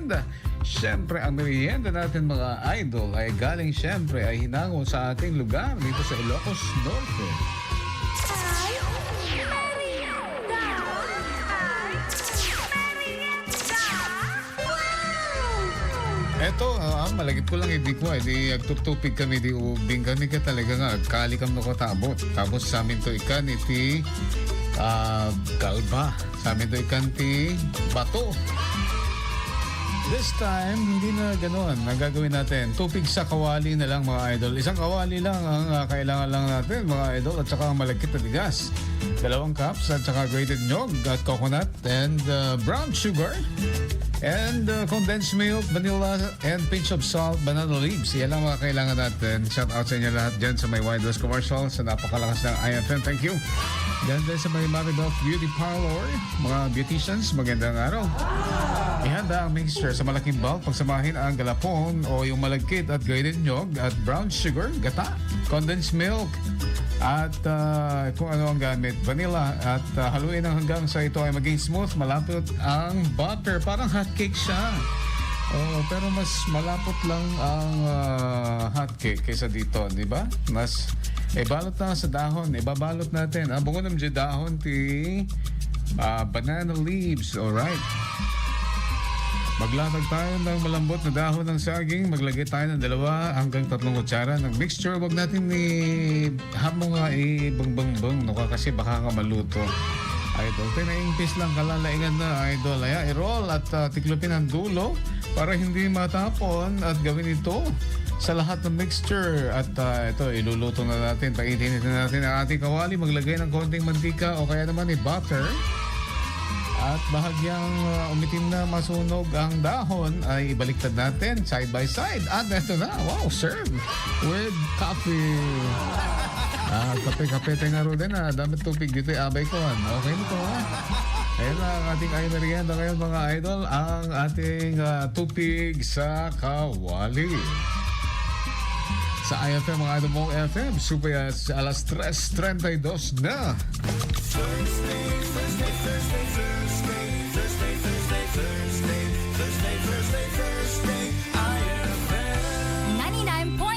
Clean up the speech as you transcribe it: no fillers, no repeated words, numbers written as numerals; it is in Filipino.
merienda. Siyempre, ang merienda natin mga idol ay galing siyempre ay hinango sa ating lugar dito sa Ilocos Norte. Eto, malagip ko lang, hindi ko, di agtuptupig kami, di ubing kami ka talaga nga, kali kami nakatabot. Tapos sa amin to ikan, iti galba. Sa amin to ikan, ti bato. This time, hindi na ganoon. Ang gagawin natin, tupig sa kawali na lang mga idol. Isang kawali lang ang kailangan lang natin mga idol at saka malagkit na bigas. 2 cups at saka grated nyog at coconut and brown sugar. And condensed milk, vanilla, and pinch of salt, banana leaves. Yan lang mga kailangan natin. Shout out sa inyo lahat dyan sa may Wide West Commercial, sa napakalakas ng IFM. Thank you. Dyan din sa may Maribel Beauty Parlor, mga beauticians, magandang araw. Ihanda ang mixture sa malaking bulk. Pagsamahin ang galapon o yung malagkit at grated nyog at brown sugar, gata, condensed milk, at kung ano ang gamit, vanilla, at haluin hanggang sa ito ay maging smooth, malapot ang butter. Parang hotcake siya. Oh, pero mas malapot lang ang hotcake kaysa dito, di ba? Mas balot na sa dahon. Ibabalot natin. Bungo naman dyan dahon ti banana leaves. Alright. Maglatag tayo ng malambot na dahon ng saging. Maglagay tayo ng 2 hanggang 3 kutsara ng mixture. Huwag natin hamong nga bang-bang-bang. No, kasi baka nga maluto. Idol, pinaingpis lang kalalaingan na idol. Ay, i-roll at tiklopin ang dulo para hindi matapon at gawin ito sa lahat ng mixture. At ito, iluluto na natin. Paintinit na natin ang ating kawali. Maglagay ng konting mantika o kaya naman butter. At bahagyang umitim na masunog ang dahon ay ibaliktad natin side by side. At ito na, wow, serve with coffee. Kape-kape tayo nga rin din dami tubig dito abay ko. Okay na ito Ayan na ang ating ay merienda ngayon mga idol. Ang ating tupig sa kawali. Sa IFM mga idol mong FM, super alas 3:32 na.